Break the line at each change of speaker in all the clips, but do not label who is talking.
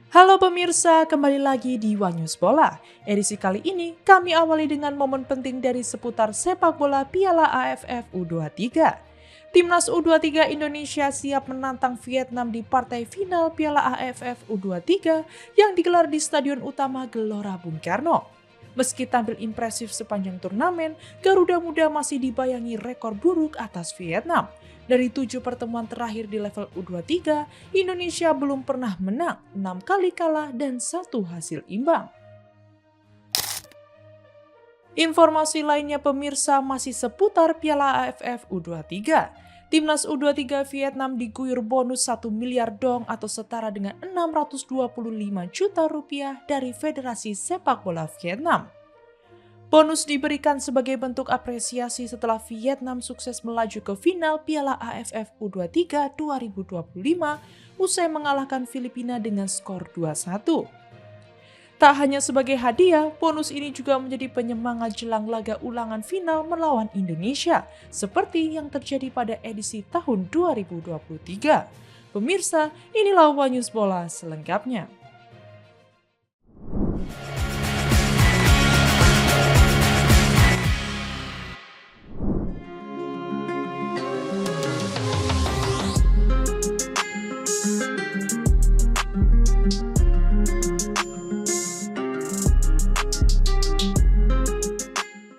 Halo pemirsa, kembali lagi di One News Bola. Edisi kali ini kami awali dengan momen penting dari seputar sepak bola Piala AFF U23. Timnas U23 Indonesia siap menantang Vietnam di partai final Piala AFF U23 yang digelar di Stadion Utama Gelora Bung Karno. Meski tampil impresif sepanjang turnamen, Garuda Muda masih dibayangi rekor buruk atas Vietnam. Dari 7 pertemuan terakhir di level U23, Indonesia belum pernah menang, 6 kali kalah dan 1 hasil imbang. Informasi lainnya pemirsa masih seputar Piala AFF U23. Timnas U23 Vietnam diguyur bonus 1 miliar dong atau setara dengan 625 juta rupiah dari Federasi Sepak Bola Vietnam. Bonus diberikan sebagai bentuk apresiasi setelah Vietnam sukses melaju ke final Piala AFF U23 2025 usai mengalahkan Filipina dengan skor 2-1. Tak hanya sebagai hadiah, bonus ini juga menjadi penyemangat jelang laga ulangan final melawan Indonesia, seperti yang terjadi pada edisi tahun 2023. Pemirsa, inilah One News Bola selengkapnya.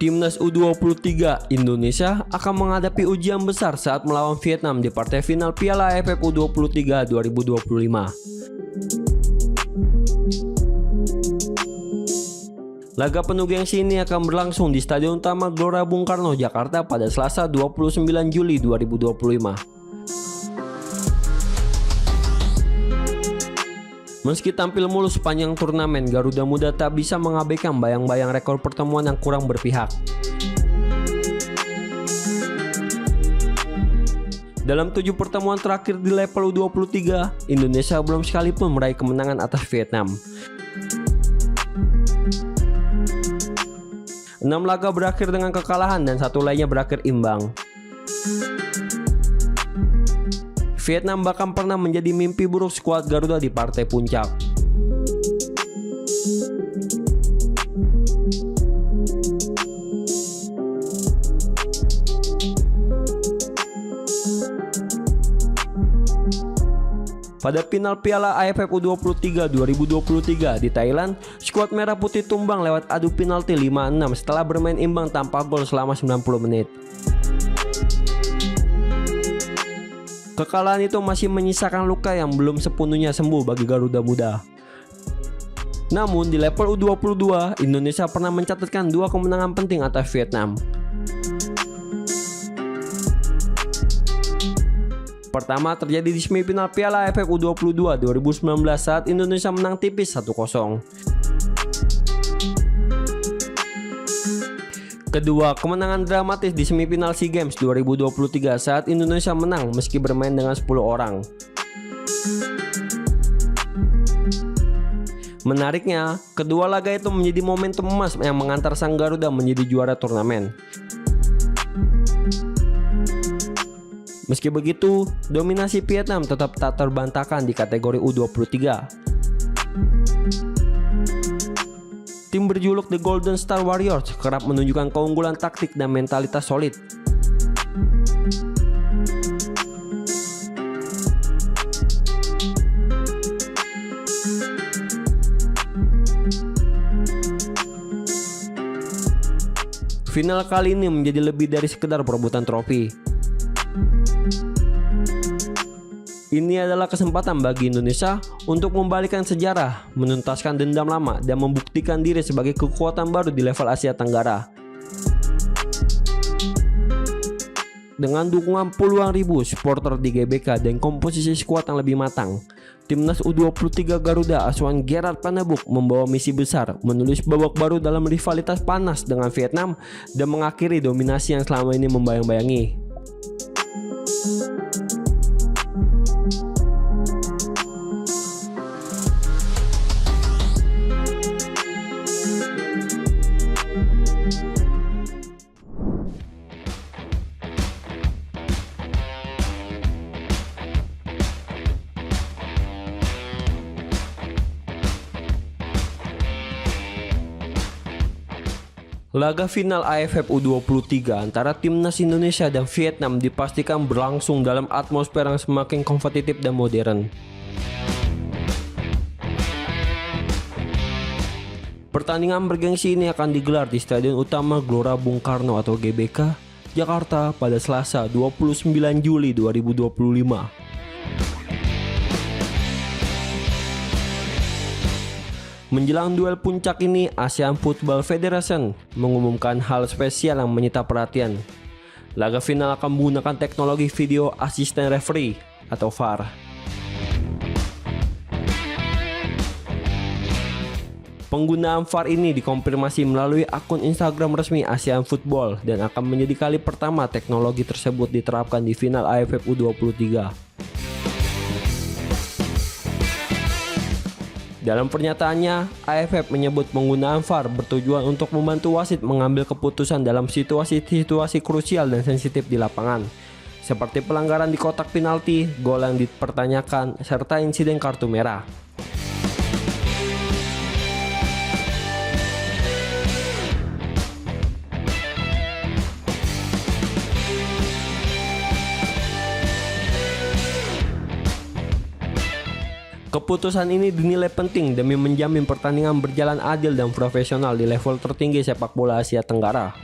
Timnas U23 Indonesia akan menghadapi ujian besar saat melawan Vietnam di partai final Piala AFF U23 2025. Laga penuh gengsi ini akan berlangsung di Stadion Utama Gelora Bung Karno, Jakarta pada Selasa 29 Juli 2025. Meski tampil mulus sepanjang turnamen, Garuda Muda tak bisa mengabaikan bayang-bayang rekor pertemuan yang kurang berpihak. Dalam 7 pertemuan terakhir di level U23, Indonesia belum sekalipun meraih kemenangan atas Vietnam. 6 laga berakhir dengan kekalahan dan 1 lainnya berakhir imbang. Vietnam bahkan pernah menjadi mimpi buruk skuad Garuda di partai puncak. Pada final Piala AFF U23 2023 di Thailand, skuad Merah Putih tumbang lewat adu penalti 5-6 setelah bermain imbang tanpa gol selama 90 menit. Kekalahan itu masih menyisakan luka yang belum sepenuhnya sembuh bagi Garuda Muda. Namun di level U22, Indonesia pernah mencatatkan 2 kemenangan penting atas Vietnam. Pertama terjadi di semifinal Piala AFF U22 2019 saat Indonesia menang tipis 1-0. Kedua, kemenangan dramatis di semifinal SEA Games 2023 saat Indonesia menang meski bermain dengan 10 orang. Menariknya, kedua laga itu menjadi momentum emas yang mengantar sang Garuda menjadi juara turnamen. Meski begitu, dominasi Vietnam tetap tak terbantahkan di kategori U23. Tim berjuluk The Golden Star Warriors kerap menunjukkan keunggulan taktik dan mentalitas solid. Final kali ini menjadi lebih dari sekedar perebutan trofi. Ini adalah kesempatan bagi Indonesia untuk membalikan sejarah, menuntaskan dendam lama, dan membuktikan diri sebagai kekuatan baru di level Asia Tenggara. Dengan dukungan puluhan ribu supporter di GBK dan komposisi skuad yang lebih matang, Timnas U23 Garuda asuhan Gerard Panebuk membawa misi besar, menulis babak baru dalam rivalitas panas dengan Vietnam dan mengakhiri dominasi yang selama ini membayang-bayangi. Laga final AFF U23 antara timnas Indonesia dan Vietnam dipastikan berlangsung dalam atmosfer yang semakin kompetitif dan modern. Pertandingan bergengsi ini akan digelar di Stadion Utama Gelora Bung Karno atau GBK, Jakarta pada Selasa 29 Juli 2025. Menjelang duel puncak ini, Asian Football Federation mengumumkan hal spesial yang menyita perhatian. Laga final akan menggunakan teknologi video assistant referee atau VAR. Penggunaan VAR ini dikonfirmasi melalui akun Instagram resmi Asian Football dan akan menjadi kali pertama teknologi tersebut diterapkan di final AFF U23. Dalam pernyataannya, AFF menyebut penggunaan VAR bertujuan untuk membantu wasit mengambil keputusan dalam situasi-situasi krusial dan sensitif di lapangan, seperti pelanggaran di kotak penalti, gol yang dipertanyakan, serta insiden kartu merah. Keputusan ini dinilai penting demi menjamin pertandingan berjalan adil dan profesional di level tertinggi sepak bola Asia Tenggara.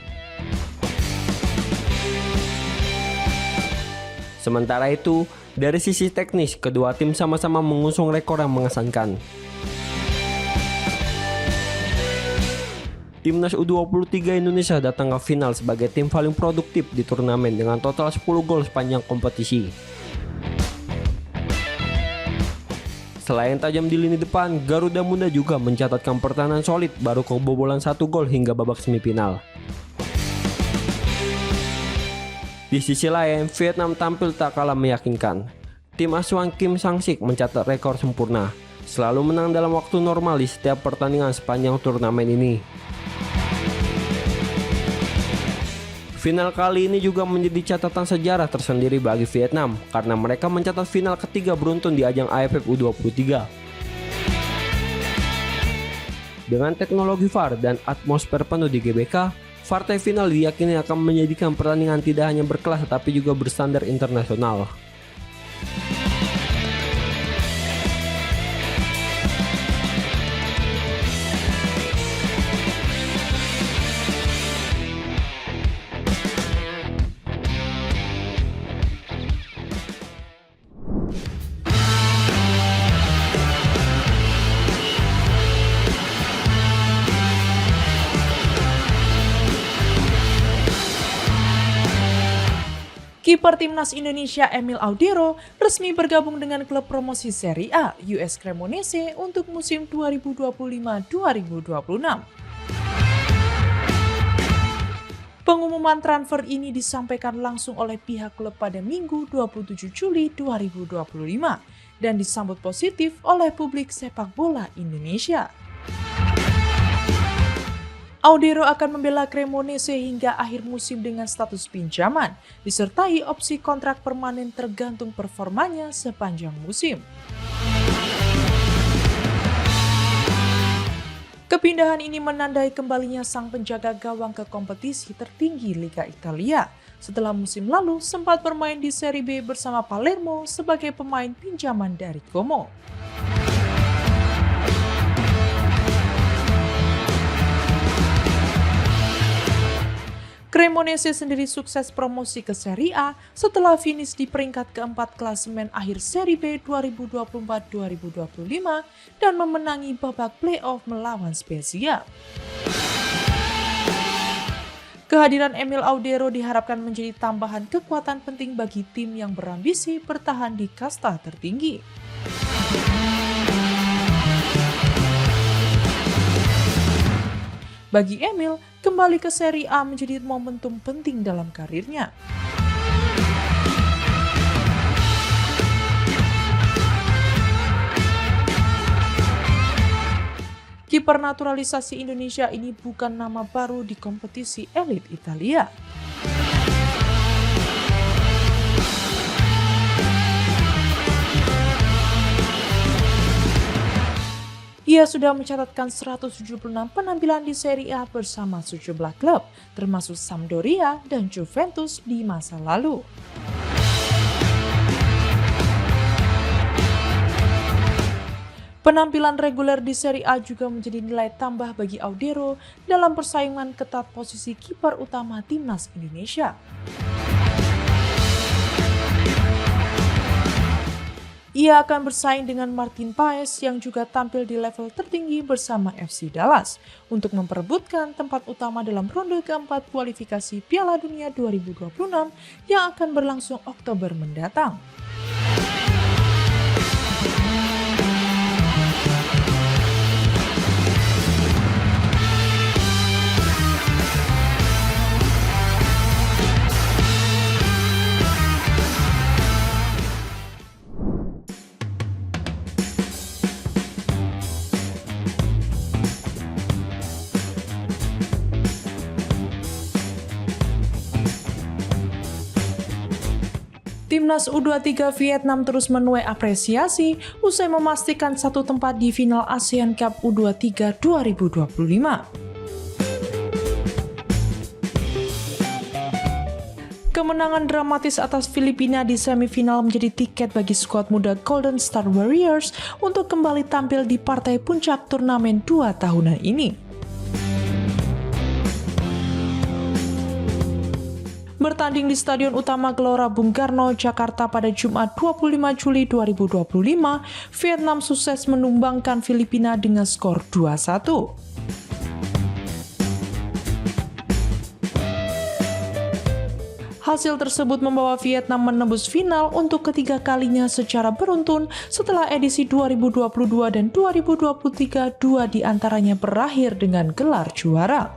Sementara itu, dari sisi teknis, kedua tim sama-sama mengusung rekor yang mengesankan. Timnas U23 Indonesia datang ke final sebagai tim paling produktif di turnamen dengan total 10 gol sepanjang kompetisi. Selain tajam di lini depan, Garuda Muda juga mencatatkan pertahanan solid baru kebobolan 1 gol hingga babak semifinal. Di sisi lain, Vietnam tampil tak kalah meyakinkan. Tim asuhan Kim Sang-sik mencatat rekor sempurna, selalu menang dalam waktu normal di setiap pertandingan sepanjang turnamen ini. Final kali ini juga menjadi catatan sejarah tersendiri bagi Vietnam karena mereka mencatat final ketiga beruntun di ajang AFF U23. Dengan teknologi VAR dan atmosfer penuh di GBK, partai final diyakini akan menjadikan pertandingan tidak hanya berkelas tetapi juga berstandar internasional.
Kiper timnas Indonesia Emil Audero resmi bergabung dengan klub promosi Serie A US Cremonese untuk musim 2025-2026. Pengumuman transfer ini disampaikan langsung oleh pihak klub pada Minggu 27 Juli 2025 dan disambut positif oleh publik sepak bola Indonesia. Audero akan membela Cremonese hingga akhir musim dengan status pinjaman, disertai opsi kontrak permanen tergantung performanya sepanjang musim. Kepindahan ini menandai kembalinya sang penjaga gawang ke kompetisi tertinggi Liga Italia, setelah musim lalu sempat bermain di Serie B bersama Palermo sebagai pemain pinjaman dari Como. Cremonese sendiri sukses promosi ke Serie A setelah finish di peringkat keempat klasemen akhir Serie B 2024-2025 dan memenangi babak playoff melawan Spezia. Kehadiran Emil Audero diharapkan menjadi tambahan kekuatan penting bagi tim yang berambisi bertahan di kasta tertinggi. Bagi Emil, kembali ke Serie A menjadi momentum penting dalam karirnya. Kiper naturalisasi Indonesia ini bukan nama baru di kompetisi elit Italia. Ia sudah mencatatkan 176 penampilan di Serie A bersama 17 klub, termasuk Sampdoria dan Juventus di masa lalu. Penampilan reguler di Serie A juga menjadi nilai tambah bagi Audero dalam persaingan ketat posisi kiper utama timnas Indonesia. Ia akan bersaing dengan Martin Paes yang juga tampil di level tertinggi bersama FC Dallas untuk memperebutkan tempat utama dalam ronde keempat kualifikasi Piala Dunia 2026 yang akan berlangsung Oktober mendatang. Timnas U23 Vietnam terus menuai apresiasi usai memastikan satu tempat di final ASEAN Cup U23 2025. Kemenangan dramatis atas Filipina di semifinal menjadi tiket bagi skuad muda Golden Star Warriors untuk kembali tampil di partai puncak turnamen 2 tahunan ini. Bertanding di Stadion Utama Gelora Bung Karno, Jakarta pada Jumat 25 Juli 2025, Vietnam sukses menumbangkan Filipina dengan skor 2-1. Hasil tersebut membawa Vietnam menembus final untuk ketiga kalinya secara beruntun setelah edisi 2022 dan 2023 dua diantaranya berakhir dengan gelar juara.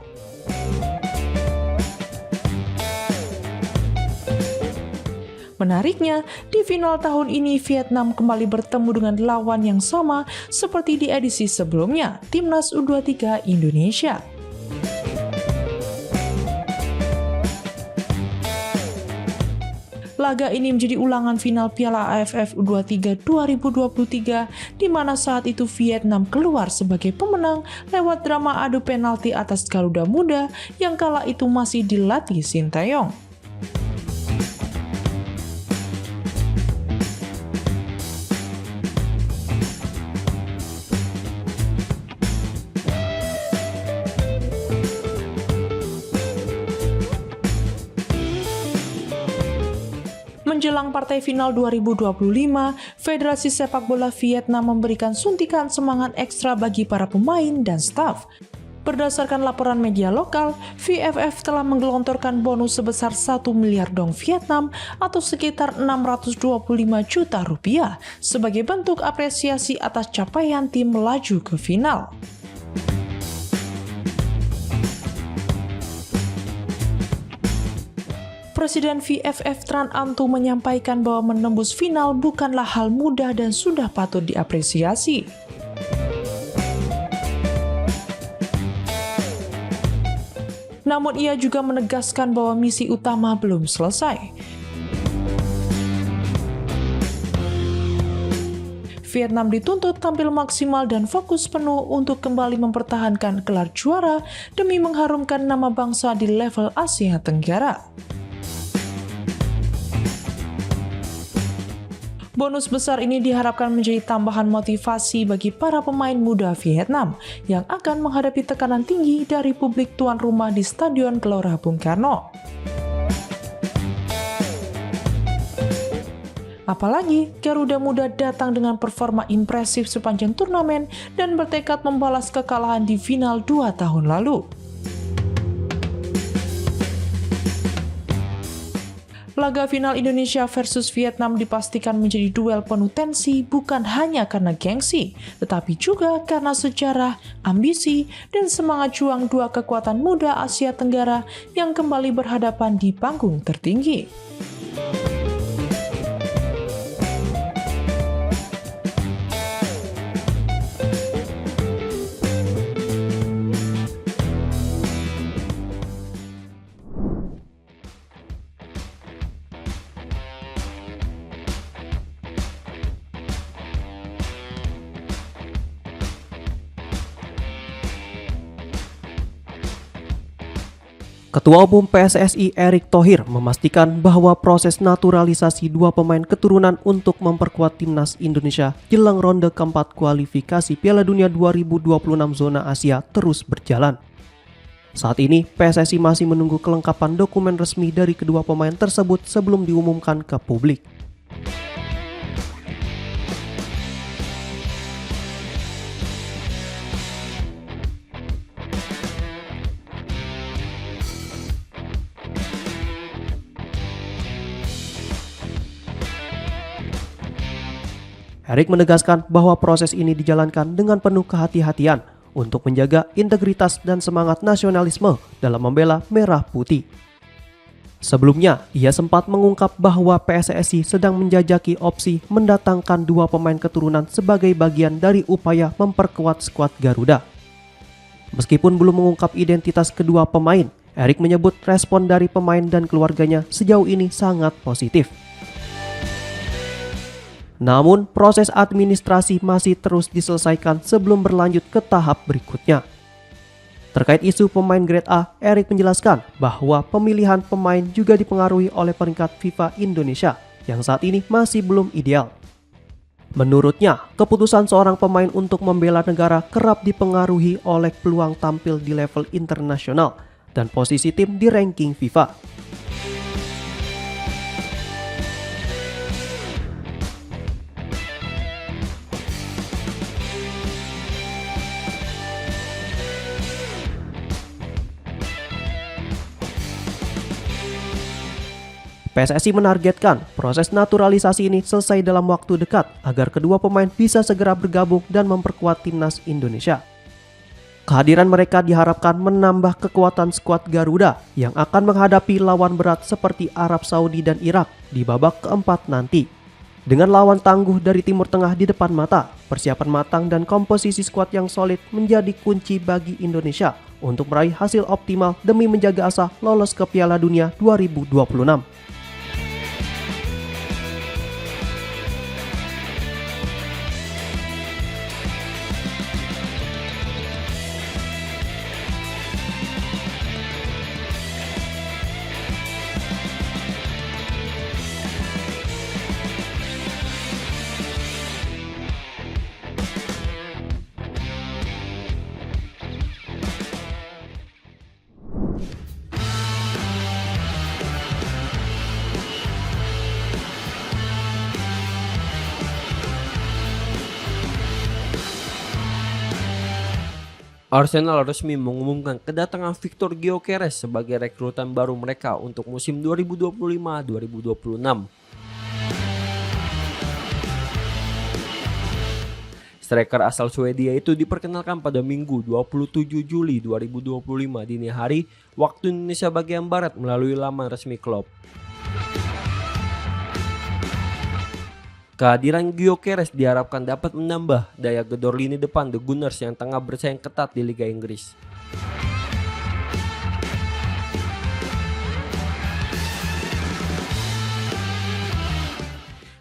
Menariknya, di final tahun ini Vietnam kembali bertemu dengan lawan yang sama seperti di edisi sebelumnya, Timnas U23 Indonesia. Laga ini menjadi ulangan final Piala AFF U23 2023, di mana saat itu Vietnam keluar sebagai pemenang lewat drama adu penalti atas Garuda Muda yang kala itu masih dilatih Sinteyong. Menjelang partai final 2025, Federasi Sepak Bola Vietnam memberikan suntikan semangat ekstra bagi para pemain dan staf. Berdasarkan laporan media lokal, VFF telah menggelontorkan bonus sebesar 1 miliar dong Vietnam atau sekitar 625 juta rupiah sebagai bentuk apresiasi atas capaian tim melaju ke final. Presiden VFF Tran Antu menyampaikan bahwa menembus final bukanlah hal mudah dan sudah patut diapresiasi. Namun ia juga menegaskan bahwa misi utama belum selesai. Vietnam dituntut tampil maksimal dan fokus penuh untuk kembali mempertahankan gelar juara demi mengharumkan nama bangsa di level Asia Tenggara. Bonus besar ini diharapkan menjadi tambahan motivasi bagi para pemain muda Vietnam yang akan menghadapi tekanan tinggi dari publik tuan rumah di Stadion Gelora Bung Karno. Apalagi Garuda Muda datang dengan performa impresif sepanjang turnamen dan bertekad membalas kekalahan di final 2 tahun lalu. Laga final Indonesia versus Vietnam dipastikan menjadi duel penuh tensi bukan hanya karena gengsi, tetapi juga karena sejarah, ambisi, dan semangat juang dua kekuatan muda Asia Tenggara yang kembali berhadapan di panggung tertinggi.
Ketua Umum PSSI Erick Thohir memastikan bahwa proses naturalisasi dua pemain keturunan untuk memperkuat timnas Indonesia jelang ronde keempat kualifikasi Piala Dunia 2026 zona Asia terus berjalan. Saat ini, PSSI masih menunggu kelengkapan dokumen resmi dari kedua pemain tersebut sebelum diumumkan ke publik. Erick menegaskan bahwa proses ini dijalankan dengan penuh kehati-hatian untuk menjaga integritas dan semangat nasionalisme dalam membela merah putih. Sebelumnya, ia sempat mengungkap bahwa PSSI sedang menjajaki opsi mendatangkan dua pemain keturunan sebagai bagian dari upaya memperkuat skuad Garuda. Meskipun belum mengungkap identitas kedua pemain, Erick menyebut respon dari pemain dan keluarganya sejauh ini sangat positif. Namun, proses administrasi masih terus diselesaikan sebelum berlanjut ke tahap berikutnya. Terkait isu pemain grade A, Erick menjelaskan bahwa pemilihan pemain juga dipengaruhi oleh peringkat FIFA Indonesia yang saat ini masih belum ideal. Menurutnya, keputusan seorang pemain untuk membela negara kerap dipengaruhi oleh peluang tampil di level internasional dan posisi tim di ranking FIFA. PSSI menargetkan proses naturalisasi ini selesai dalam waktu dekat agar kedua pemain bisa segera bergabung dan memperkuat timnas Indonesia. Kehadiran mereka diharapkan menambah kekuatan skuad Garuda yang akan menghadapi lawan berat seperti Arab Saudi dan Irak di babak keempat nanti. Dengan lawan tangguh dari Timur Tengah di depan mata, persiapan matang dan komposisi skuad yang solid menjadi kunci bagi Indonesia untuk meraih hasil optimal demi menjaga asa lolos ke Piala Dunia 2026.
Arsenal resmi mengumumkan kedatangan Victor Gyökeres sebagai rekrutan baru mereka untuk musim 2025-2026. Striker asal Swedia itu diperkenalkan pada Minggu 27 Juli 2025 dini hari waktu Indonesia bagian Barat melalui laman resmi klub. Kehadiran Gyökeres diharapkan dapat menambah daya gedor lini depan The Gunners yang tengah bersaing ketat di Liga Inggris.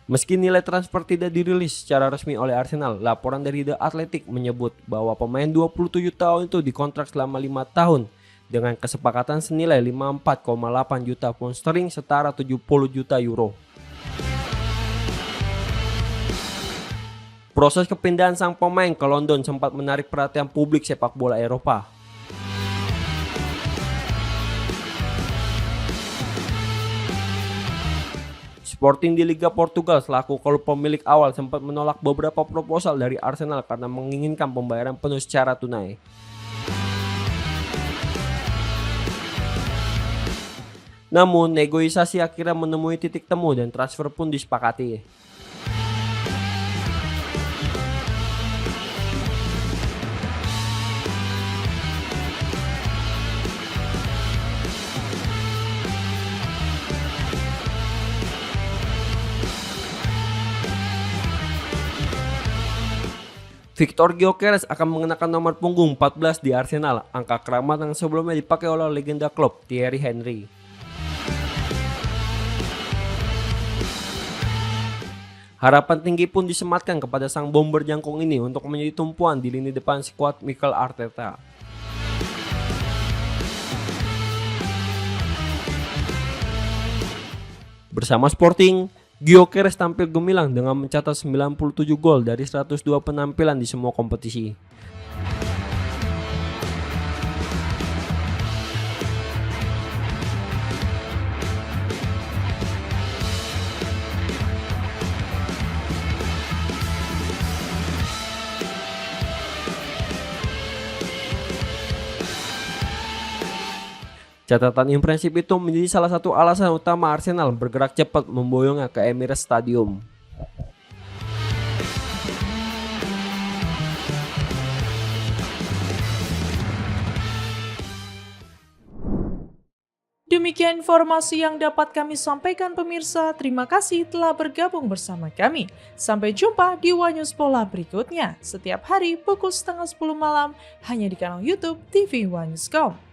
Meski nilai transfer tidak dirilis secara resmi oleh Arsenal, laporan dari The Athletic menyebut bahwa pemain 27 tahun itu dikontrak selama 5 tahun dengan kesepakatan senilai 54,8 juta pound sterling setara 70 juta euro. Proses kepindahan sang pemain ke London sempat menarik perhatian publik sepak bola Eropa. Sporting di Liga Portugal selaku klub pemilik awal sempat menolak beberapa proposal dari Arsenal karena menginginkan pembayaran penuh secara tunai. Namun, negosiasi akhirnya menemui titik temu dan transfer pun disepakati. Victor Gyökeres akan mengenakan nomor punggung 14 di Arsenal, angka keramat yang sebelumnya dipakai oleh legenda klub Thierry Henry. Harapan tinggi pun disematkan kepada sang bomber jangkung ini untuk menjadi tumpuan di lini depan skuad Mikel Arteta. Bersama Sporting, Gyökeres tampil gemilang dengan mencatat 97 gol dari 102 penampilan di semua kompetisi. Catatan impresif itu menjadi salah satu alasan utama Arsenal bergerak cepat memboyongnya ke Emirates Stadium.
Demikian informasi yang dapat kami sampaikan pemirsa. Terima kasih telah bergabung bersama kami. Sampai jumpa di One News Bola berikutnya. Setiap hari pukul 9:30 malam hanya di kanal YouTube TV One News.com.